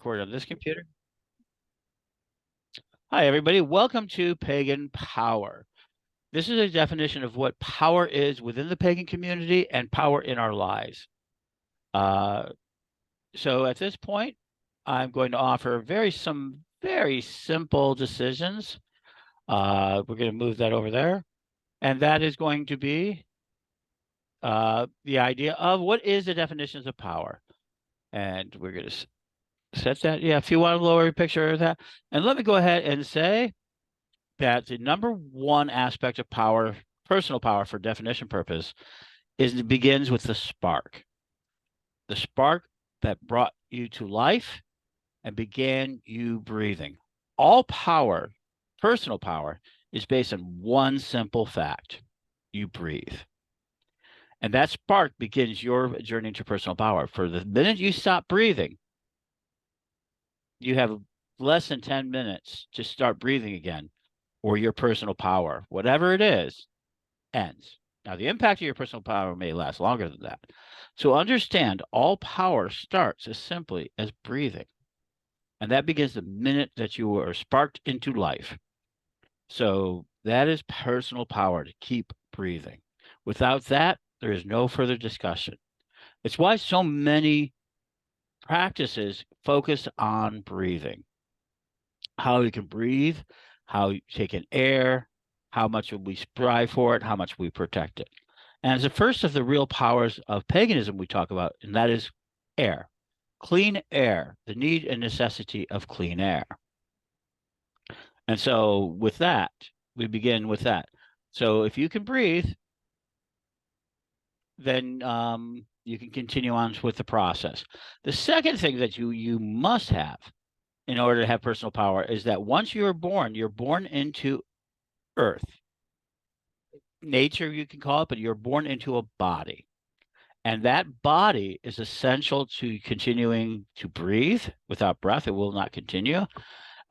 Record on this computer. Hi, everybody. Welcome to Pagan Power. This is a definition of what power is within the pagan community and power in our lives. So at this point, I'm going to offer some very simple decisions. We're going to move that over there. And that is going to be the idea of what is the definitions of power. And we're going to set that. Yeah, if you want to lower your picture of that. And let me go ahead and say that the number one aspect of power, personal power for definition purpose, is it begins with the spark that brought you to life and began you breathing. All power, personal power, is based on one simple fact: you breathe. And that spark begins your journey to personal power. For the minute you stop breathing, you have less than 10 minutes to start breathing again, or your personal power, whatever it is, ends. Now, the impact of your personal power may last longer than that. So understand, all power starts as simply as breathing. And that begins the minute that you are sparked into life. So that is personal power, to keep breathing. Without that, there is no further discussion. It's why so many practices focus on breathing. How you can breathe, how you take in air, how much we strive for it, how much we protect it. And it's the first of the real powers of paganism we talk about, and that is air. Clean air, the need and necessity of clean air. And so with that, we begin with that. So if you can breathe, then you can continue on with the process. The second thing that you must have in order to have personal power is that once you're born into earth. Nature, you can call it, but you're born into a body. And that body is essential to continuing to breathe. Without breath, it will not continue.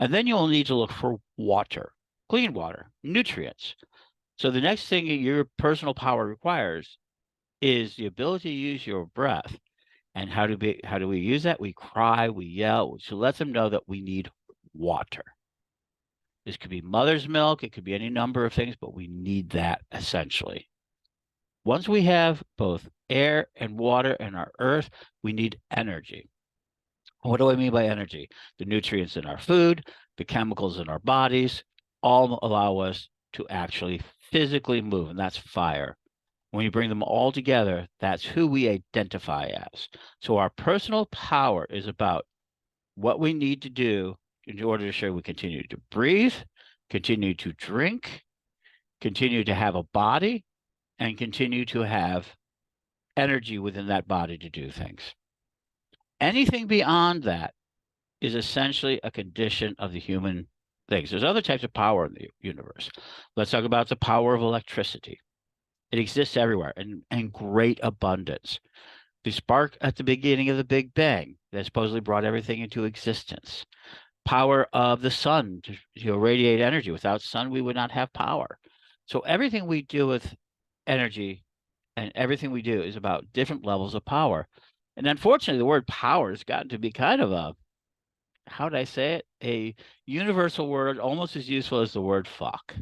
And then you'll need to look for water, clean water, nutrients. So the next thing your personal power requires is the ability to use your breath. And how do we use that? We cry, we yell to let them know that we need water. This could be mother's milk. It could be any number of things, but we need that essentially. Once we have both air and water in our earth, we need energy. What do I mean by energy? The nutrients in our food, the chemicals in our bodies, all allow us to actually physically move, and that's fire. When you bring them all together, that's who we identify as. So our personal power is about what we need to do in order to ensure we continue to breathe, continue to drink, continue to have a body, and continue to have energy within that body to do things. Anything beyond that is essentially a condition of the human things. There's other types of power in the universe. Let's talk about the power of electricity. It exists everywhere in great abundance. The spark at the beginning of the Big Bang that supposedly brought everything into existence. Power of the sun to irradiate energy. Without sun, we would not have power. So everything we do with energy and everything we do is about different levels of power. And unfortunately, the word power has gotten to be kind of how did I say it? A universal word, almost as useful as the word fuck.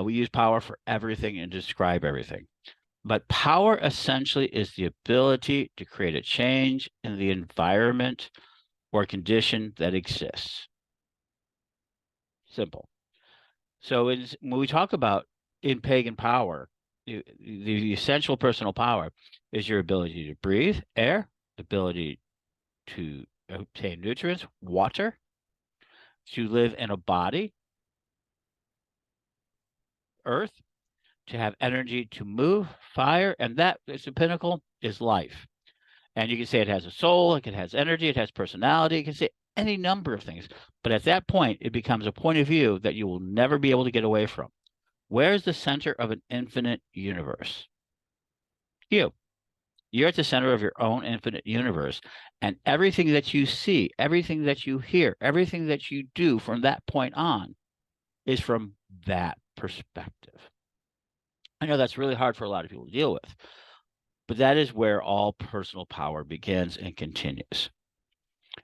We use power for everything and describe everything. But power essentially is the ability to create a change in the environment or condition that exists. Simple. So when we talk about in pagan power, the essential personal power is your ability to breathe air, the ability to obtain nutrients, water, to live in a body, earth, to have energy to move, fire, and that is the pinnacle is life. And you can say it has a soul, it has energy, it has personality, you can say any number of things. But at that point, it becomes a point of view that you will never be able to get away from. Where's the center of an infinite universe? You. You're at the center of your own infinite universe. And everything that you see, everything that you hear, everything that you do from that point on is from that perspective. I know that's really hard for a lot of people to deal with, but that is where all personal power begins and continues.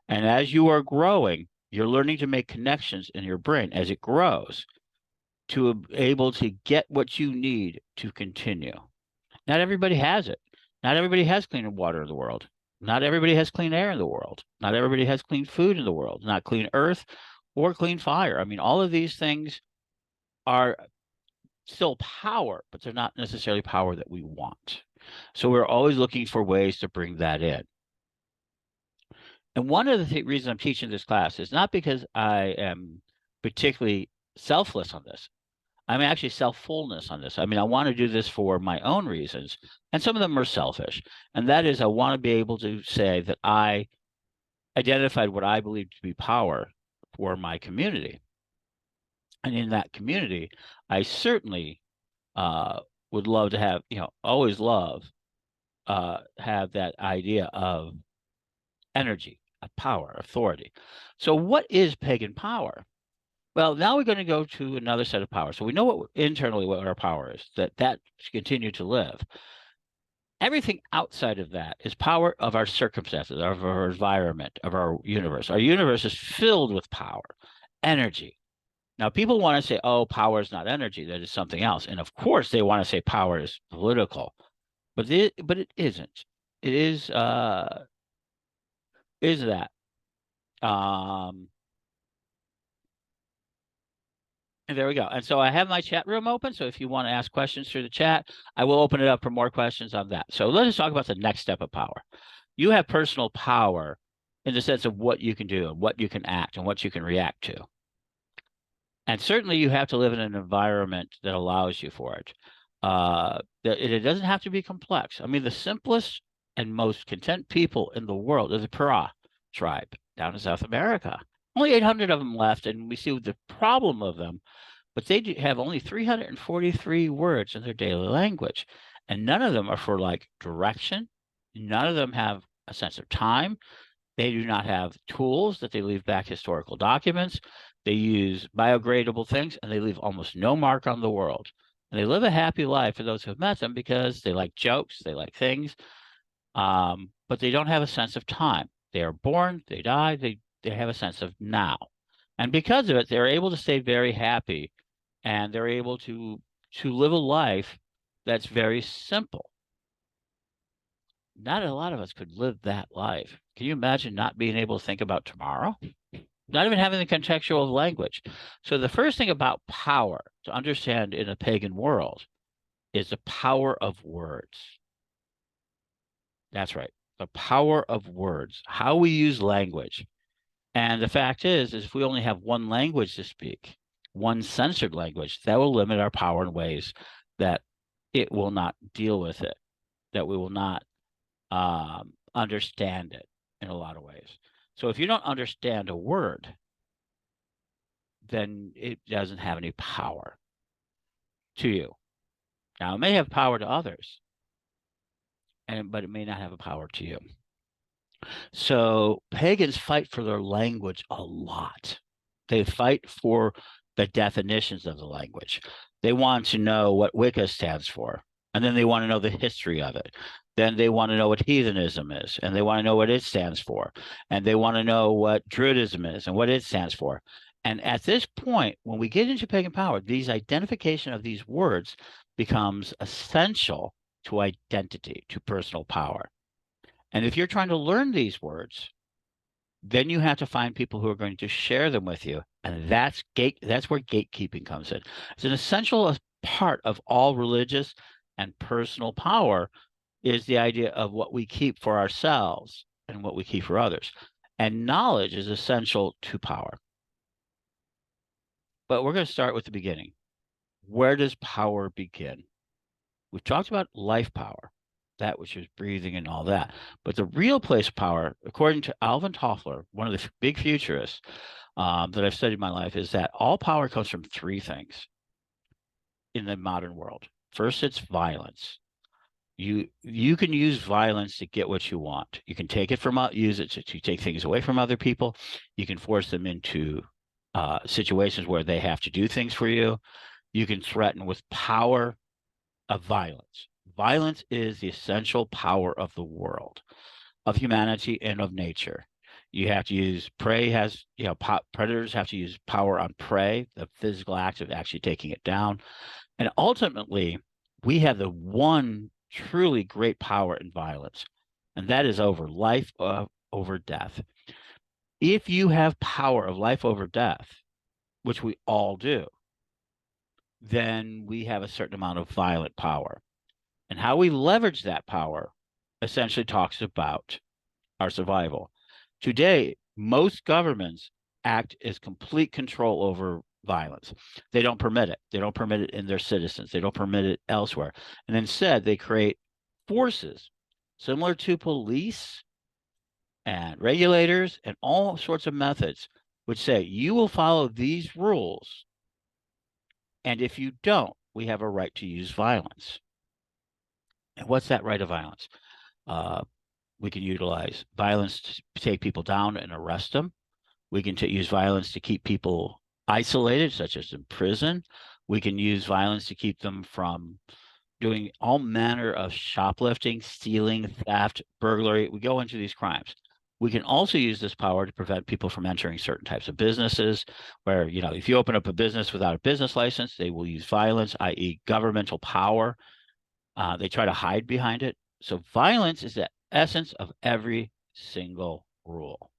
And as you are growing, you're learning to make connections in your brain as it grows to be able to get what you need to continue. Not everybody has it. Not everybody has clean water in the world. Not everybody has clean air in the world. Not everybody has clean food in the world. Not clean earth or clean fire. I mean, all of these things are still power, but they're not necessarily power that we want. So we're always looking for ways to bring that in. And one of the reasons I'm teaching this class is not because I am particularly selfless on this. I'm actually self-fullness on this. I mean, I want to do this for my own reasons, and some of them are selfish. And that is, I want to be able to say that I identified what I believe to be power for my community. And in that community, I certainly would love to have, always love, have that idea of energy, of power, authority. So what is pagan power? Well, now we're going to go to another set of power. So we know what internally what our power is, that should continue to live. Everything outside of that is power of our circumstances, of our environment, of our universe. Our universe is filled with power, energy. Now, people want to say, oh, power is not energy, that is something else. And of course, they want to say power is political, but it isn't. It is that. And there we go. And so I have my chat room open. So if you want to ask questions through the chat, I will open it up for more questions on that. So let us talk about the next step of power. You have personal power in the sense of what you can do and what you can act and what you can react to. And certainly you have to live in an environment that allows you for it. It doesn't have to be complex. I mean, the simplest and most content people in the world are the Para tribe down in South America. Only 800 of them left, and we see the problem of them, but they have only 343 words in their daily language, and none of them are for like direction. None of them have a sense of time. They do not have tools that they leave back historical documents. They use biodegradable things, and they leave almost no mark on the world. And they live a happy life for those who have met them because they like jokes, they like things, but they don't have a sense of time. They are born, they die, they have a sense of now. And because of it, they're able to stay very happy, and they're able to live a life that's very simple. Not a lot of us could live that life. Can you imagine not being able to think about tomorrow? Not even having the contextual language. So the first thing about power to understand in a pagan world is the power of words. That's right. The power of words, how we use language. And the fact is if we only have one language to speak, one censored language, that will limit our power in ways that it will not deal with it, that we will not understand it in a lot of ways. So if you don't understand a word, then it doesn't have any power to you. Now, it may have power to others, but it may not have a power to you. So pagans fight for their language a lot. They fight for the definitions of the language. They want to know what Wicca stands for, and then they want to know the history of it. Then they want to know what heathenism is, and they want to know what it stands for. And they want to know what Druidism is and what it stands for. And at this point, when we get into pagan power, these identification of these words becomes essential to identity, to personal power. And if you're trying to learn these words, then you have to find people who are going to share them with you. And that's where gatekeeping comes in. It's an essential part of all religious and personal power is the idea of what we keep for ourselves and what we keep for others. And knowledge is essential to power. But we're going to start with the beginning. Where does power begin? We've talked about life power, that which is breathing and all that. But the real place of power, according to Alvin Toffler, one of the big futurists that I've studied in my life, is that all power comes from three things in the modern world. First, it's violence. You can use violence to get what you want. You can take it use it to take things away from other people. You can force them into situations where they have to do things for you. You can threaten with power of violence. Violence is the essential power of the world, of humanity, and of nature. You have to use prey has, predators have to use power on prey, the physical act of actually taking it down. And ultimately, we have the one truly great power in violence, and that is over life, over death. If you have power of life over death, which we all do, then we have a certain amount of violent power. And how we leverage that power essentially talks about our survival. Today, most governments act as complete control over violence. They don't permit it. They don't permit it in their citizens. They don't permit it elsewhere. And instead, they create forces similar to police and regulators and all sorts of methods which say you will follow these rules. And if you don't, we have a right to use violence. And what's that right of violence? We can utilize violence to take people down and arrest them. We can use violence to keep people isolated, such as in prison. We can use violence to keep them from doing all manner of shoplifting, stealing, theft, burglary. We go into these crimes. We can also use this power to prevent people from entering certain types of businesses where, if you open up a business without a business license, they will use violence, i.e. governmental power. They try to hide behind it. So violence is the essence of every single rule.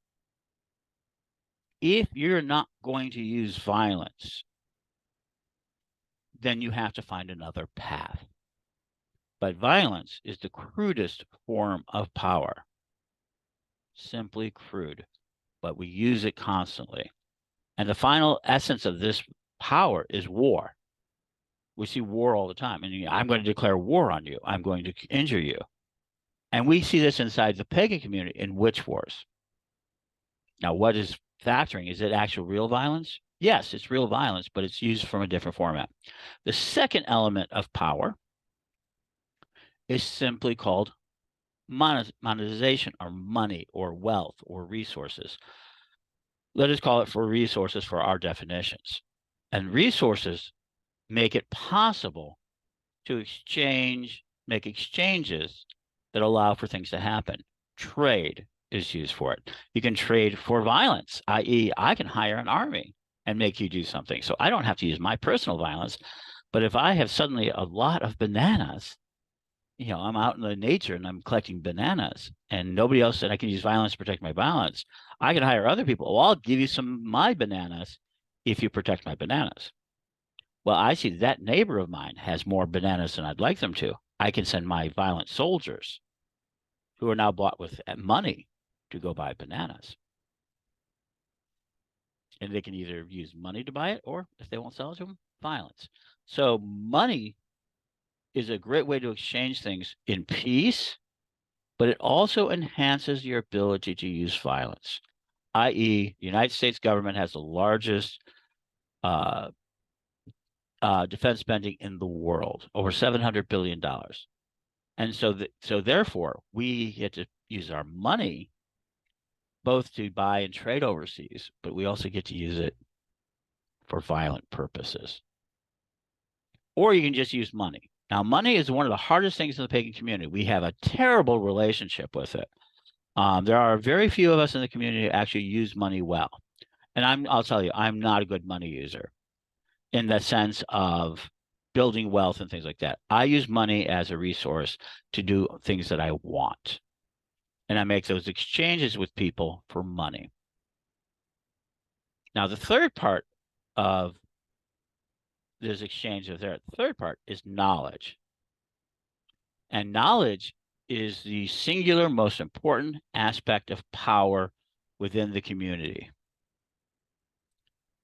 If you're not going to use violence, then you have to find another path. But violence is the crudest form of power. Simply crude, but we use it constantly. And the final essence of this power is war. We see war all the time. And I'm going to declare war on you. I'm going to injure you. And we see this inside the pagan community in witch wars. Now, what is factoring? Is it actual real violence? Yes, it's real violence, but it's used from a different format. The second element of power is simply called monetization, or money, or wealth, or resources. Let us call it for resources for our definitions. And resources make it possible to make exchanges that allow for things to happen. Trade is used for it. You can trade for violence, i.e., I can hire an army and make you do something. So I don't have to use my personal violence. But if I have suddenly a lot of bananas, I'm out in the nature and I'm collecting bananas and nobody else, and I can use violence to protect my balance. I can hire other people. Well, I'll give you some of my bananas if you protect my bananas. Well, I see that neighbor of mine has more bananas than I'd like them to. I can send my violent soldiers, who are now bought with money, to go buy bananas. And they can either use money to buy it, or if they won't sell it to them, violence. So money is a great way to exchange things in peace, but it also enhances your ability to use violence, i.e., the United States government has the largest defense spending in the world, over $700 billion. And so therefore, we get to use our money both to buy and trade overseas, but we also get to use it for violent purposes. Or you can just use money. Now, money is one of the hardest things in the pagan community. We have a terrible relationship with it. There are very few of us in the community who actually use money well. And I'll tell you, I'm not a good money user in the sense of building wealth and things like that. I use money as a resource to do things that I want. And I make those exchanges with people for money. Now, the third part of this exchange the third part is knowledge. And knowledge is the singular most important aspect of power within the community.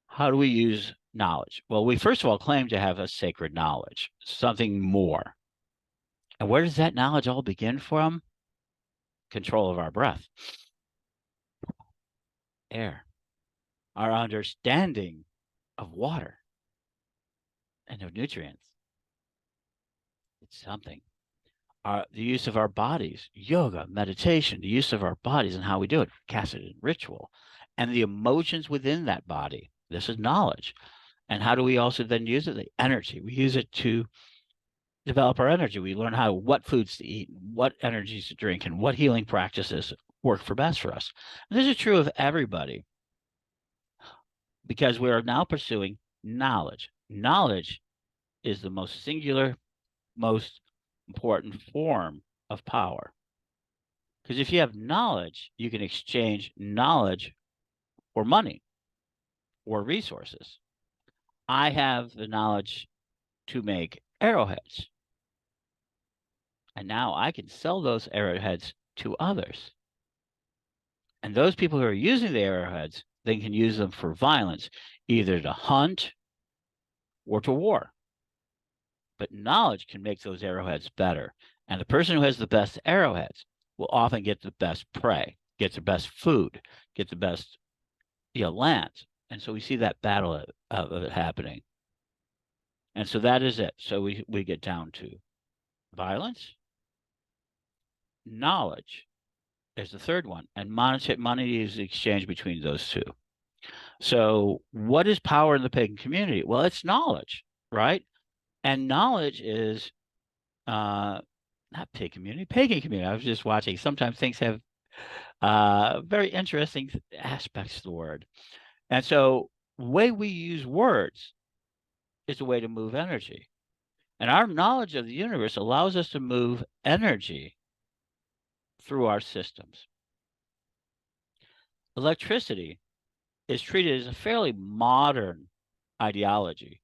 How do we use knowledge? Well, we first of all claim to have a sacred knowledge, something more. And where does that knowledge all begin from? Control of our breath, air, our understanding of water and of nutrients. It's something. The use of our bodies, yoga, meditation, the use of our bodies and how we do it, casted in ritual, and the emotions within that body. This is knowledge. And how do we also then use it? The energy. We use it to develop our energy. We learn what foods to eat, what energies to drink, and what healing practices work for best for us. And this is true of everybody because we are now pursuing knowledge. Knowledge is the most singular, most important form of power. Because if you have knowledge, you can exchange knowledge for money or resources. I have the knowledge to make arrowheads. And now I can sell those arrowheads to others. And those people who are using the arrowheads, they can use them for violence, either to hunt or to war. But knowledge can make those arrowheads better. And the person who has the best arrowheads will often get the best prey, get the best food, get the best lands. And so we see that battle of it happening. And so that is it. So we get down to violence, knowledge is the third one, and money is the exchange between those two. So what is power in the pagan community? Well, it's knowledge, right? And knowledge is not pagan community. I was just watching. Sometimes things have very interesting aspects of the word. And so the way we use words is a way to move energy. And our knowledge of the universe allows us to move energy through our systems. Electricity is treated as a fairly modern ideology.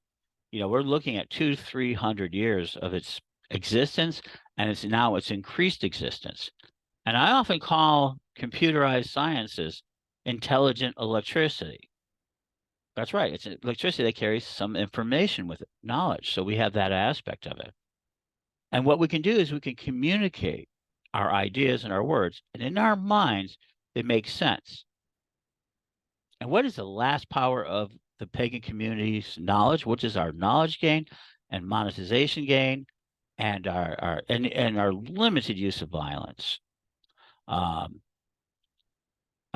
We're looking at 200-300 years of its existence, and it's increased existence. And I often call computerized sciences intelligent electricity. That's right. It's electricity that carries some information with it, knowledge. So we have that aspect of it. And what we can do is we can communicate our ideas and our words, and in our minds, they make sense. And what is the last power of the pagan community's knowledge? Which is our knowledge gain and monetization gain, and our limited use of violence, of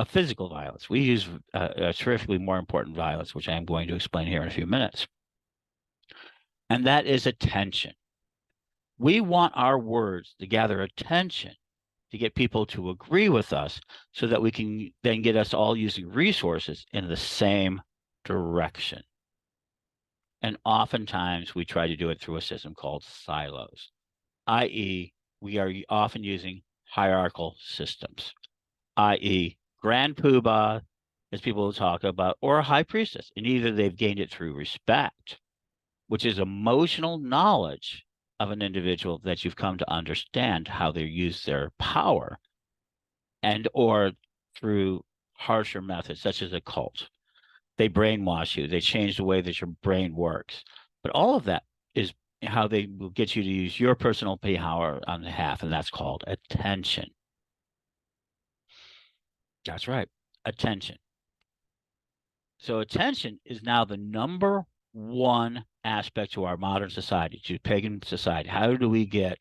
physical violence. We use a terrifically more important violence, which I am going to explain here in a few minutes. And that is attention. We want our words to gather attention, to get people to agree with us so that we can then get us all using resources in the same direction. And oftentimes we try to do it through a system called silos, i.e., we are often using hierarchical systems, i.e., Grand Poobah, as people will talk about, or a high priestess. And either they've gained it through respect, which is emotional knowledge of an individual that you've come to understand how they use their power, and or through harsher methods, such as a cult. They brainwash you. They change the way that your brain works. But all of that is how they will get you to use your personal power on behalf, and that's called attention. That's right, attention. So attention is now the number one aspect to our modern society, to pagan society. How do we get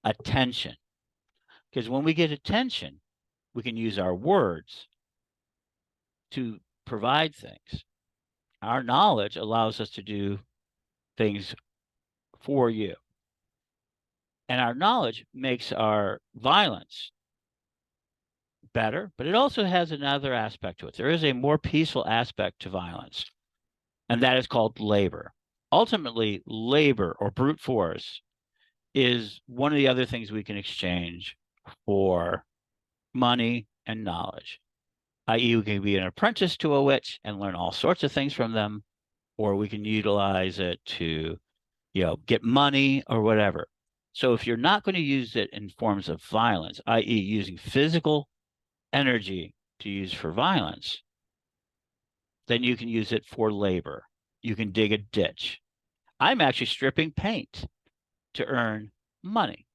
attention? Because when we get attention, we can use our words to provide things. Our knowledge allows us to do things for you. And our knowledge makes our violence better, but it also has another aspect to it. There is a more peaceful aspect to violence, and that is called labor. Ultimately, labor or brute force is one of the other things we can exchange for money and knowledge, i.e., we can be an apprentice to a witch and learn all sorts of things from them, or we can utilize it to, get money or whatever. So if you're not going to use it in forms of violence, i.e., using physical energy to use for violence, then you can use it for labor. You can dig a ditch. I'm actually stripping paint to earn money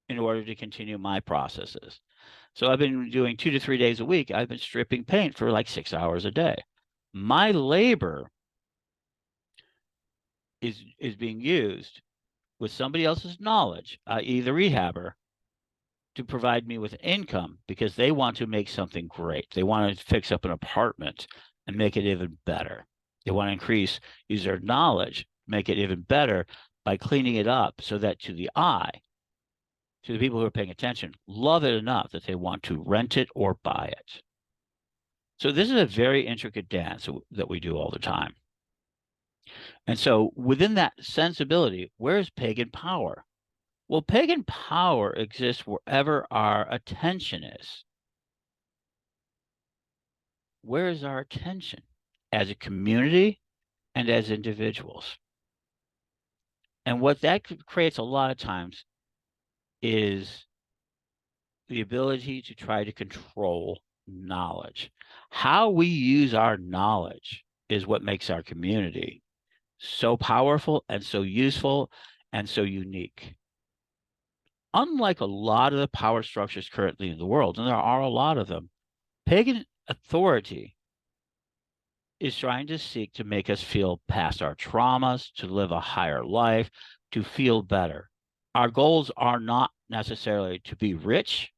in order to continue my processes. So I've been doing 2 to 3 days a week. I've been stripping paint for like 6 hours a day. My labor is being used with somebody else's knowledge, i.e., the rehabber, to provide me with income because they want to make something great. They want to fix up an apartment and make it even better. They want to use their knowledge, make it even better by cleaning it up so that to the eye, to the people who are paying attention, love it enough that they want to rent it or buy it. So this is a very intricate dance that we do all the time. And so within that sensibility, where's pagan power? Well, pagan power exists wherever our attention is. Where is our attention as a community and as individuals? And what that creates a lot of times is the ability to try to control knowledge. How we use our knowledge is what makes our community so powerful and so useful and so unique. Unlike a lot of the power structures currently in the world, and there are a lot of them, pagan authority is trying to seek to make us feel past our traumas, to live a higher life, to feel better. Our goals are not necessarily to be rich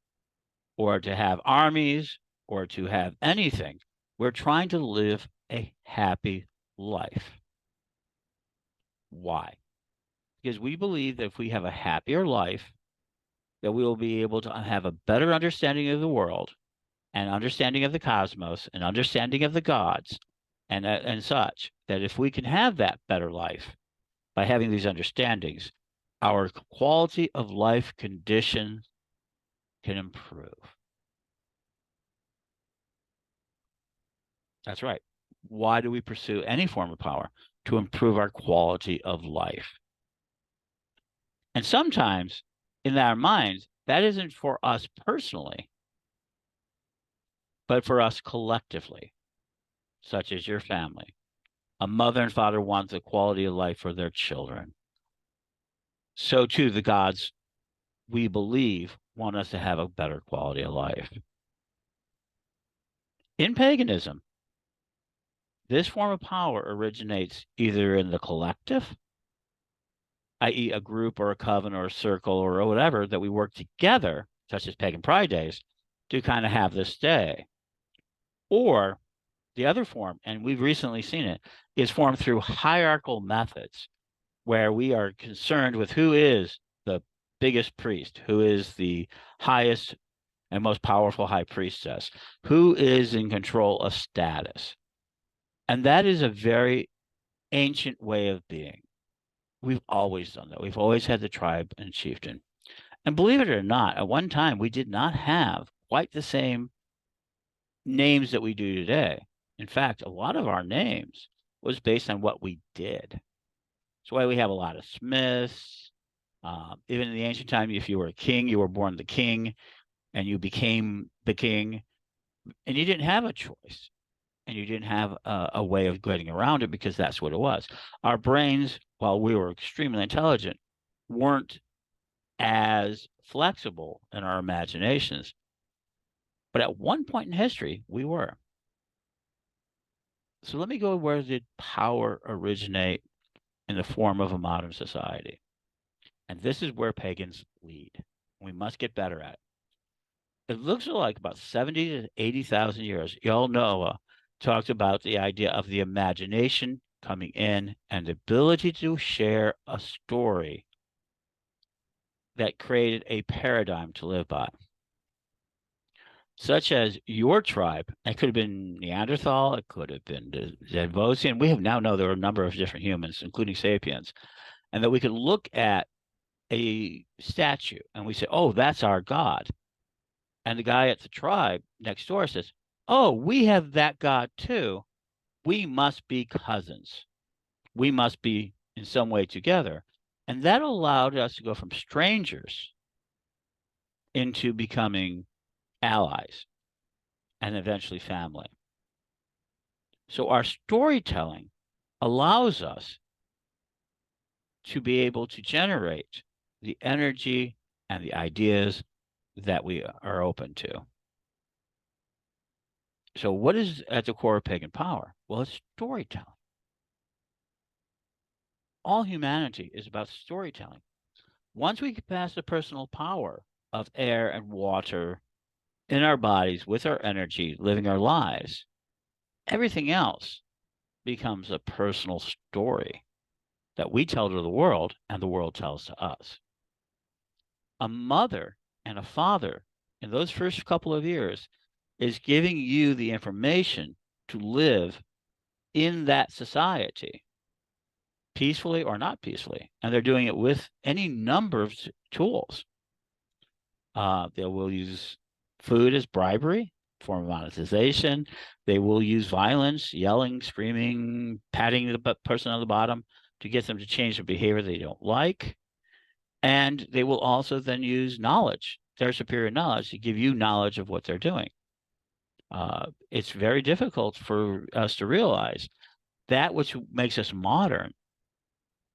or to have armies or to have anything. We're trying to live a happy life. Why? Because we believe that if we have a happier life, that we will be able to have a better understanding of the world and understanding of the cosmos and understanding of the gods and such, that if we can have that better life by having these understandings, our quality of life condition can improve. That's right. Why do we pursue any form of power? To improve our quality of life. And sometimes in our minds, that isn't for us personally, but for us collectively, such as your family. A mother and father want the quality of life for their children. So too, the gods, we believe, want us to have a better quality of life. In paganism, this form of power originates either in the collective, i.e., a group or a coven or a circle or whatever, that we work together, such as pagan pride days, to kind of have this day. Or the other form, and we've recently seen it, is formed through hierarchical methods, where we are concerned with who is the biggest priest, who is the highest and most powerful high priestess, who is in control of status. And that is a very ancient way of being. We've always done that. We've always had the tribe and chieftain. And believe it or not, at one time, we did not have quite the same names that we do today. In fact, a lot of our names was based on what we did. That's why we have a lot of Smiths. Even in the ancient time, if you were a king, you were born the king and you became the king, and you didn't have a choice and you didn't have a way of getting around it because that's what it was. Our brains, while we were extremely intelligent, weren't as flexible in our imaginations. But at one point in history, we were. So let me go, where did power originate in the form of a modern society? And this is where pagans lead. We must get better at it. It looks like about 70 to 80,000 years. Y'all Noah talked about the idea of the imagination coming in and the ability to share a story that created a paradigm to live by. Such as your tribe, it could have been Neanderthal, it could have been Devosian. We have now know there are a number of different humans, including sapiens, and that we could look at a statue and we say, oh, that's our god. And the guy at the tribe next door says, oh, we have that god too. We must be cousins. We must be in some way together. And that allowed us to go from strangers into becoming allies and eventually family. So our storytelling allows us to be able to generate the energy and the ideas that we are open to. So what is at the core of pagan power? Well, it's storytelling. All humanity is about storytelling. Once we get past the personal power of air and water in our bodies with our energy, living our lives, everything else becomes a personal story that we tell to the world and the world tells to us. A mother and a father in those first couple of years is giving you the information to live in that society, peacefully or not peacefully. And they're doing it with any number of tools. They will use food as bribery, form of monetization. They will use violence, yelling, screaming, patting the person on the bottom to get them to change their behavior they don't like. And they will also then use knowledge, their superior knowledge, to give you knowledge of what they're doing. It's very difficult for us to realize that which makes us modern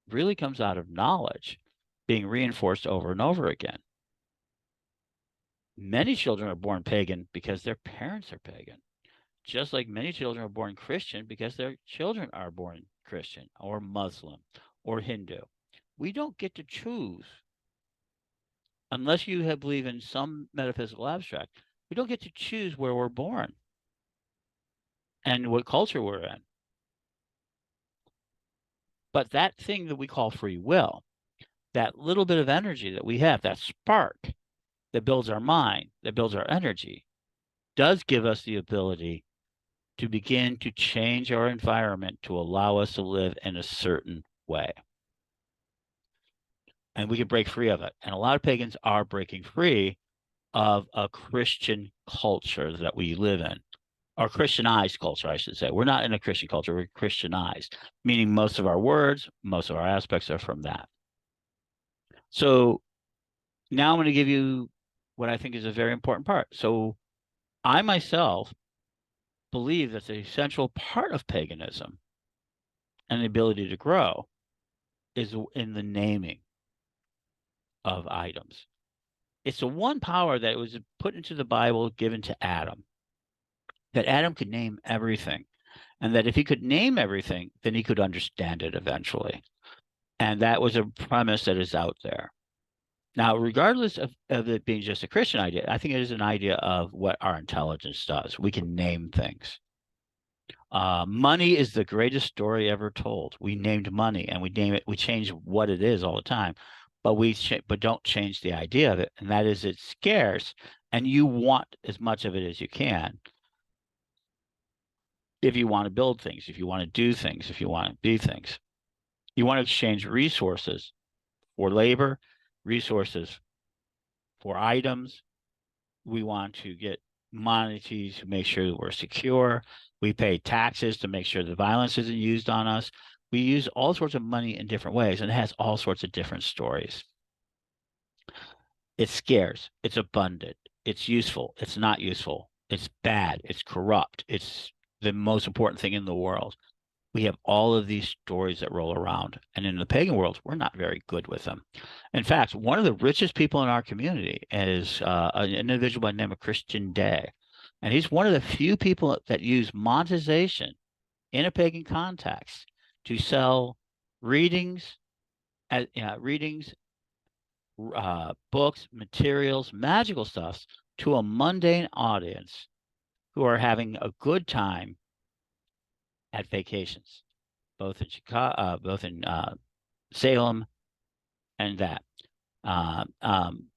really comes out of knowledge being reinforced over and over again. Many children are born pagan because their parents are pagan, just like many children are born Christian because their children are born Christian or Muslim or Hindu. We don't get to choose unless you believe in some metaphysical abstract. We don't get to choose where we're born and what culture we're in. But that thing that we call free will, that little bit of energy that we have, that spark that builds our mind, that builds our energy, does give us the ability to begin to change our environment to allow us to live in a certain way. And we can break free of it. And a lot of pagans are breaking free of a Christian culture that we live in, or Christianized culture, I should say. We're not in a Christian culture, we're Christianized, meaning most of our words, most of our aspects are from that. So now I'm going to give you what I think is a very important part. So I myself believe that the essential part of paganism and the ability to grow is in the naming of items. It's the one power that was put into the Bible given to Adam, that Adam could name everything. And that if he could name everything, then he could understand it eventually. And that was a premise that is out there. Now, regardless of it being just a Christian idea, I think it is an idea of what our intelligence does. We can name things. Money is the greatest story ever told. We named money and we name it, we change what it is all the time, but but don't change the idea of it. And that is it's scarce and you want as much of it as you can. If you want to build things, if you want to do things, if you want to be things, you want to exchange resources for labor, resources for items. We want to get money to make sure that we're secure. We pay taxes to make sure the violence isn't used on us. We use all sorts of money in different ways, and it has all sorts of different stories. It's scarce, it's abundant, it's useful, it's not useful, it's bad, it's corrupt, it's the most important thing in the world. We have all of these stories that roll around. And in the pagan world, we're not very good with them. In fact, one of the richest people in our community is an individual by the name of Christian Day. And he's one of the few people that use monetization in a pagan context to sell readings, readings, books, materials, magical stuff to a mundane audience who are having a good time at vacations, both in Chicago, both in Salem, and that not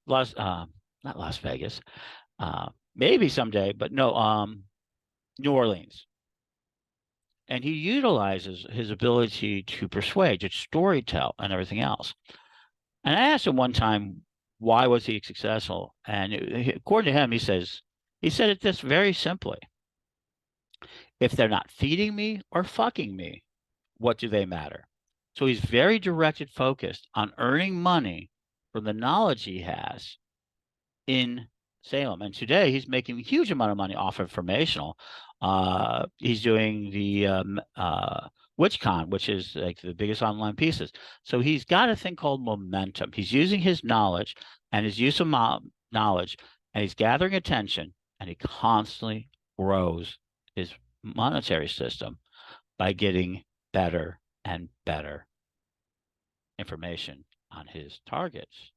Las Vegas, maybe someday, but no, New Orleans. And he utilizes his ability to persuade, to storytell, and everything else. And I asked him one time, why was he successful? And according to him, he said it this very simply: if they're not feeding me or fucking me, what do they matter? So he's very directed, focused on earning money from the knowledge he has in Salem. And today he's making a huge amount of money off informational. He's doing the WitchCon, which is like the biggest online pieces. So he's got a thing called momentum. He's using his knowledge and his use of knowledge, and he's gathering attention, and he constantly grows his monetary system by getting better and better information on his targets,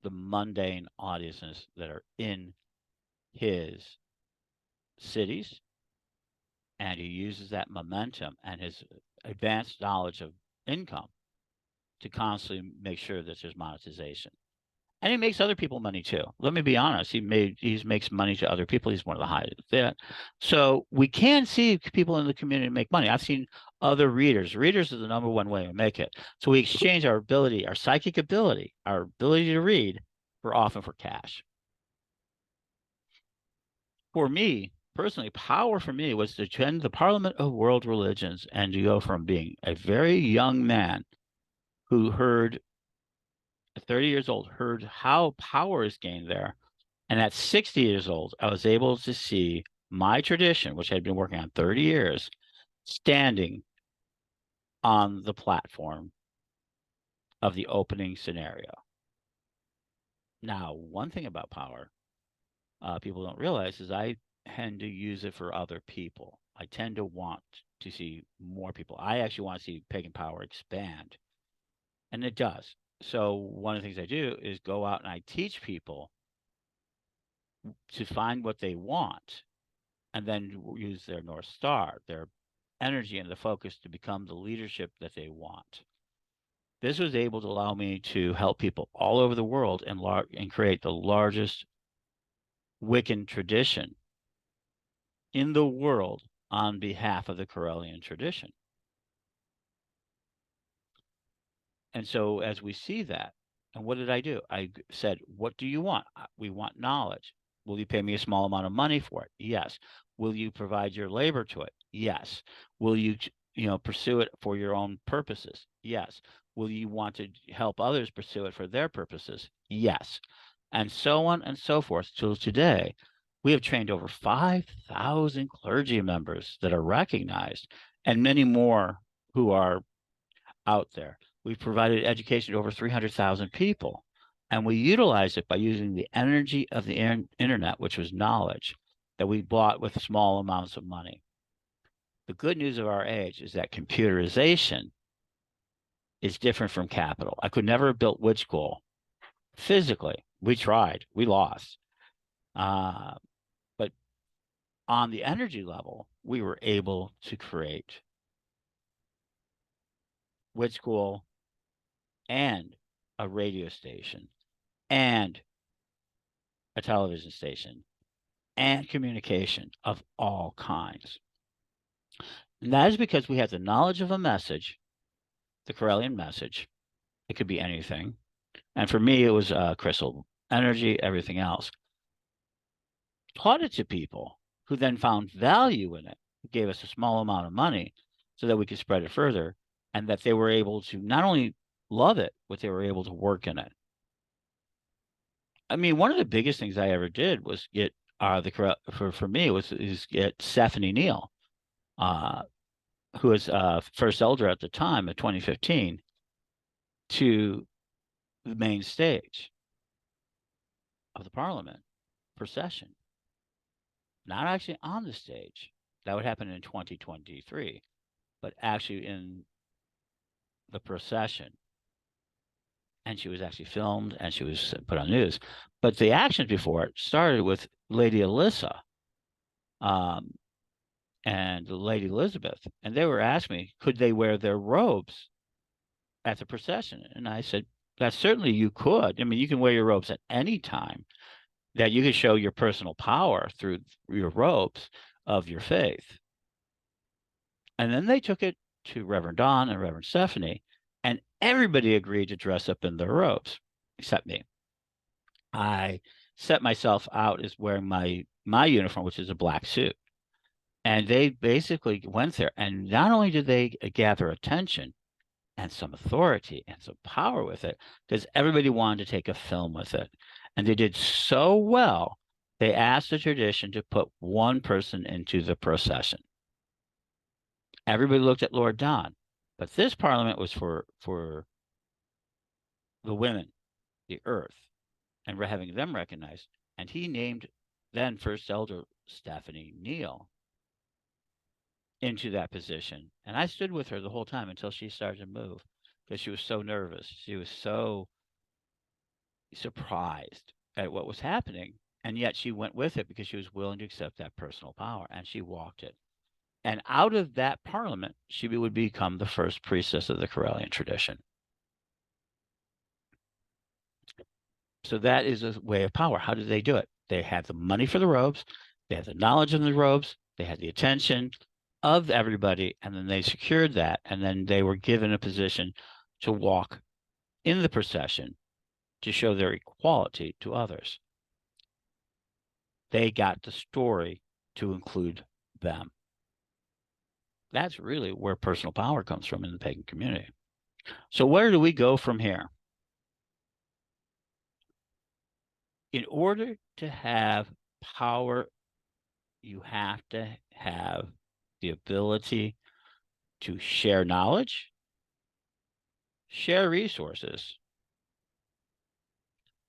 the mundane audiences that are in his cities. And he uses that momentum and his advanced knowledge of income to constantly make sure that there's monetization. And he makes other people money too. Let me be honest. He makes money to other people. He's one of the highest there. So we can see people in the community make money. I've seen other readers. Readers is the number one way to make it. So we exchange our ability, our psychic ability, our ability to read for often for cash. For me, personally, power for me was to attend the Parliament of World Religions and to go from being a very young man who heard 30 years old, heard how power is gained there. And at 60 years old, I was able to see my tradition, which I'd been working on 30 years, standing on the platform of the opening scenario. Now, one thing about power people don't realize is I tend to use it for other people. I tend to want to see more people. I actually want to see Pagan Power expand, and it does. So one of the things I do is go out and I teach people to find what they want and then use their North Star, their energy and the focus to become the leadership that they want. This was able to allow me to help people all over the world and create the largest Wiccan tradition in the world on behalf of the Corellian tradition. And so as we see that, and what did I do? I said, what do you want? We want knowledge. Will you pay me a small amount of money for it? Yes. Will you provide your labor to it? Yes. Will you, pursue it for your own purposes? Yes. Will you want to help others pursue it for their purposes? Yes. And so on and so forth till today. We have trained over 5,000 clergy members that are recognized and many more who are out there. We've provided education to over 300,000 people, and we utilize it by using the energy of the internet, which was knowledge that we bought with small amounts of money. The good news of our age is that computerization is different from capital. I could never have built Witch School physically. We tried, we lost. But on the energy level, we were able to create Witch School and a radio station and a television station and communication of all kinds. And that is because we have the knowledge of a message, the Corellian message. It could be anything. And for me, it was crystal energy, everything else. Taught it to people who then found value in it, gave us a small amount of money so that we could spread it further, and that they were able to not only love it, but they were able to work in it. I mean, one of the biggest things I ever did was get for me is get Stephanie Neal, who was first elder at the time of 2015, to the main stage of the Parliament procession. Not actually on the stage. That would happen in 2023, but actually in the procession. And she was actually filmed and she was put on news. But the actions before it started with Lady Alyssa and Lady Elizabeth. And they were asking me, could they wear their robes at the procession? And I said, that certainly you could. I mean, you can wear your robes at any time, that you can show your personal power through your robes of your faith. And then they took it to Reverend Don and Reverend Stephanie, and everybody agreed to dress up in their robes, except me. I set myself out as wearing my uniform, which is a black suit. And they basically went there. And not only did they gather attention and some authority and some power with it, because everybody wanted to take a film with it. And they did so well, they asked the tradition to put one person into the procession. Everybody looked at Lord Don, but this parliament was for the women, the earth, and we're having them recognized. And he named then First Elder Stephanie Neal into that position. And I stood with her the whole time until she started to move because she was so nervous. She was so surprised at what was happening. And yet she went with it because she was willing to accept that personal power, and she walked it. And out of that parliament, she would become the first priestess of the Corellian tradition. So that is a way of power. How did they do it? They had the money for the robes, they had the knowledge of the robes, they had the attention of everybody, and then they secured that, and then they were given a position to walk in the procession to show their equality to others. They got the story to include them. That's really where personal power comes from in the pagan community. So where do we go from here? In order to have power, you have to have the ability to share knowledge, share resources,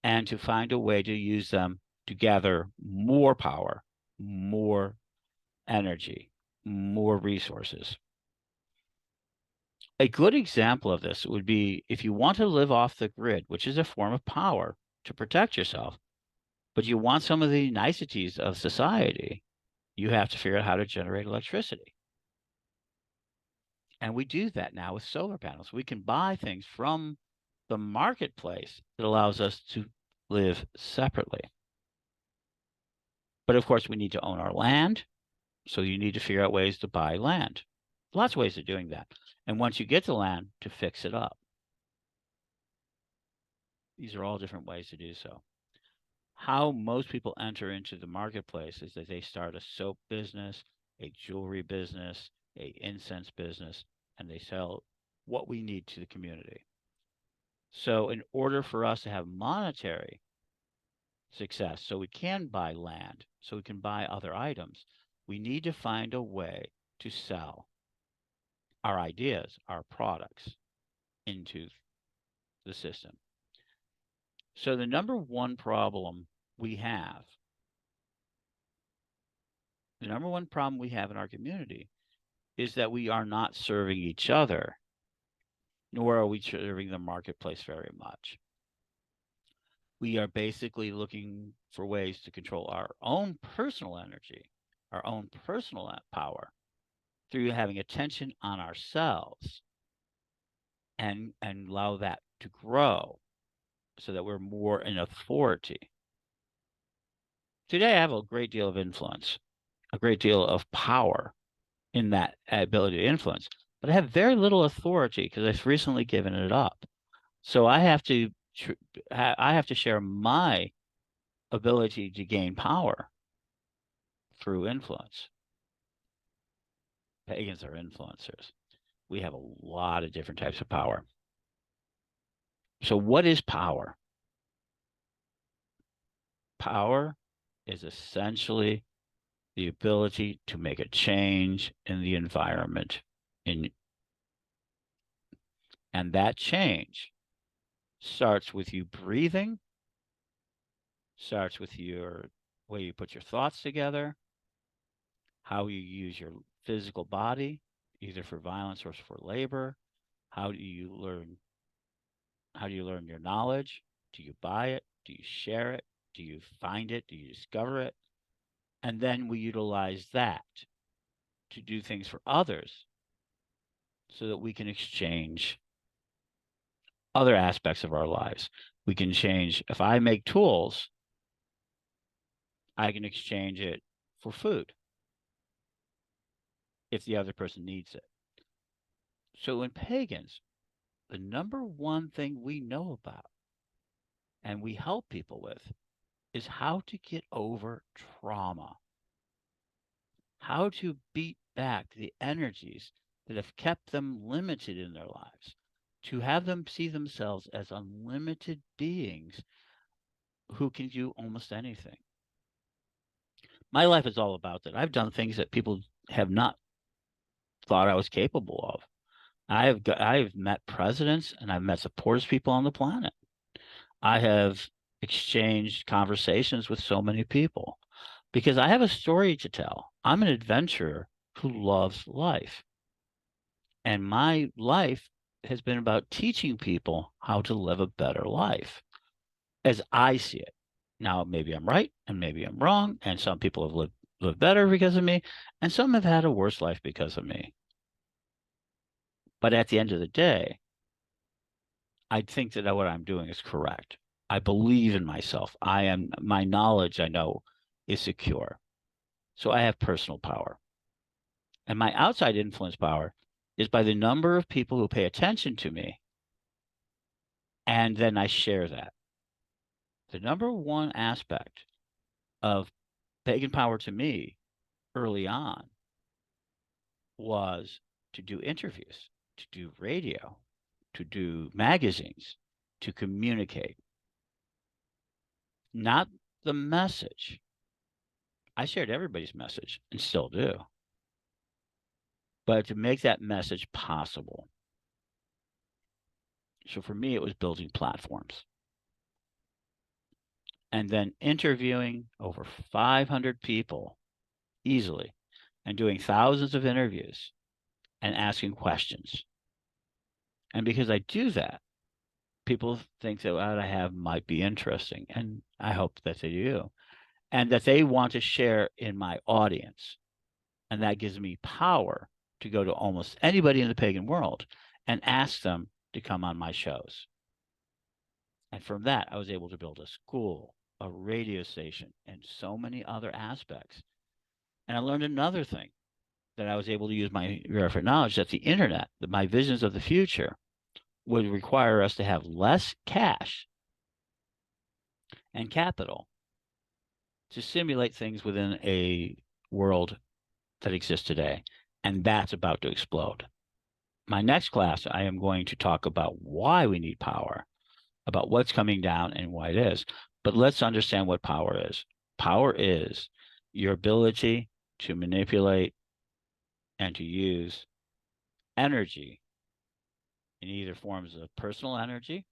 and to find a way to use them to gather more power, more energy, more resources. A good example of this would be if you want to live off the grid, which is a form of power to protect yourself, but you want some of the niceties of society, you have to figure out how to generate electricity. And we do that now with solar panels. We can buy things from the marketplace that allows us to live separately. But of course, we need to own our land. So you need to figure out ways to buy land. Lots of ways of doing that. And once you get the land, to fix it up. These are all different ways to do so. How most people enter into the marketplace is that they start a soap business, a jewelry business, a incense business, and they sell what we need to the community. So in order for us to have monetary success, so we can buy land, so we can buy other items, we need to find a way to sell our ideas, our products into the system. So the number one problem we have, the number one problem we have in our community is that we are not serving each other, nor are we serving the marketplace very much. We are basically looking for ways to control our own personal energy, our own personal power through having attention on ourselves and allow that to grow so that we're more in authority. Today, I have a great deal of influence, a great deal of power in that ability to influence, but I have very little authority because I've recently given it up. So I have to share my ability to gain power through influence. Pagans are influencers. We have a lot of different types of power. So what is power? Power is essentially the ability to make a change in the environment. And that change starts with you breathing, starts with your way you put your thoughts together, how you use your physical body, either for violence or for labor. How do you learn your knowledge? Do you buy it? Do you share it? Do you find it? Do you discover it? And then we utilize that to do things for others so that we can exchange other aspects of our lives. We can change, if I make tools, I can exchange it for food if the other person needs it. So in pagans, the number one thing we know about and we help people with is how to get over trauma, how to beat back the energies that have kept them limited in their lives, to have them see themselves as unlimited beings who can do almost anything. My life is all about that. I've done things that people have not thought I was capable of. I've met presidents and I've met the poorest people on the planet. I have exchanged conversations with so many people because I have a story to tell. I'm an adventurer who loves life. And my life has been about teaching people how to live a better life as I see it. Now, maybe I'm right and maybe I'm wrong. And some people have lived better because of me, and some have had a worse life because of me. But at the end of the day, I think that what I'm doing is correct. I believe in myself. My knowledge, I know, is secure. So I have personal power. And my outside influence power is by the number of people who pay attention to me. And then I share that. The number one aspect of pagan power to me early on was to do interviews, to do radio, to do magazines, to communicate, not the message. I shared everybody's message and still do, but to make that message possible. So for me, it was building platforms and then interviewing over 500 people easily and doing thousands of interviews and asking questions. And because I do that, people think that what I have might be interesting. And I hope that they do. And that they want to share in my audience. And that gives me power to go to almost anybody in the pagan world and ask them to come on my shows. And from that, I was able to build a school, a radio station, and so many other aspects. And I learned another thing that I was able to use my referent knowledge that the internet, that my visions of the future would require us to have less cash and capital to simulate things within a world that exists today. And that's about to explode. My next class, I am going to talk about why we need power, about what's coming down and why it is. But let's understand what power is. Power is your ability to manipulate and to use energy in either forms of personal energy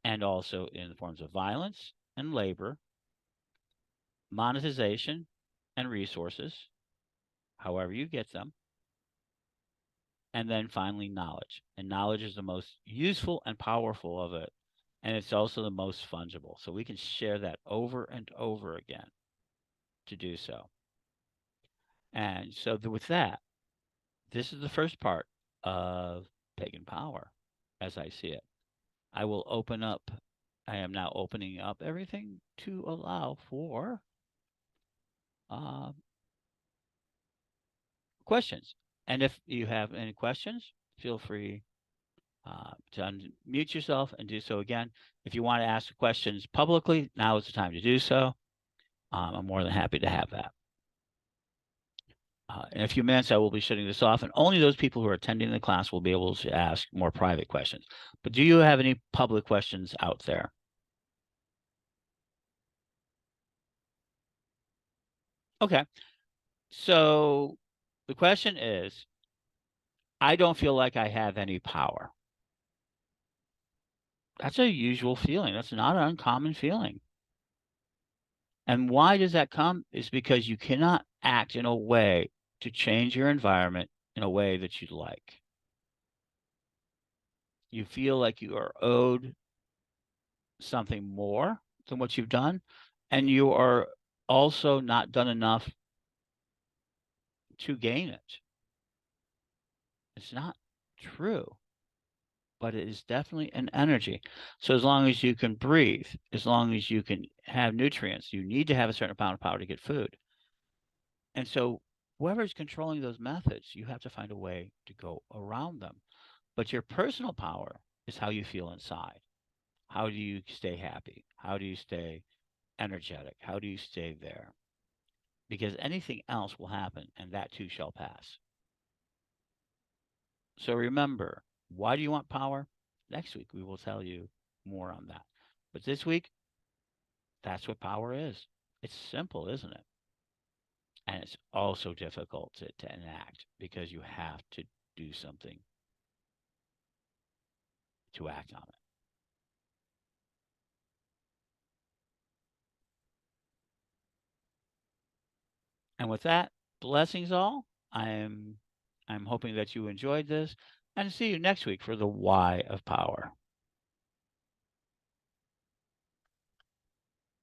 and also in the forms of violence and labor, monetization and resources, however you get them, and then finally knowledge. And knowledge is the most useful and powerful of it, and it's also the most fungible. So we can share that over and over again to do so. And so with that, this is the first part of pagan power as I see it. I will open up, I am now opening up everything to allow for uh, questions. And if you have any questions, feel free to unmute yourself and do so again. If you want to ask questions publicly, now is the time to do so. I'm more than happy to have that. In a few minutes, I will be shutting this off, and only those people who are attending the class will be able to ask more private questions. But do you have any public questions out there? Okay. So the question is, I don't feel like I have any power. That's a usual feeling. That's not an uncommon feeling. And why does that come? Is because you cannot act in a way to change your environment in a way that you'd like. You feel like you are owed something more than what you've done, and you are also not done enough to gain it. It's not true, but it is definitely an energy. So as long as you can breathe, as long as you can have nutrients, you need to have a certain amount of power to get food. And so whoever's controlling those methods, you have to find a way to go around them. But your personal power is how you feel inside. How do you stay happy? How do you stay energetic? How do you stay there? Because anything else will happen, and that too shall pass. So remember, why do you want power? Next week, we will tell you more on that. But this week, that's what power is. It's simple, isn't it? And it's also difficult to enact because you have to do something to act on it. And with that, blessings all. I'm hoping that you enjoyed this and see you next week for the why of power.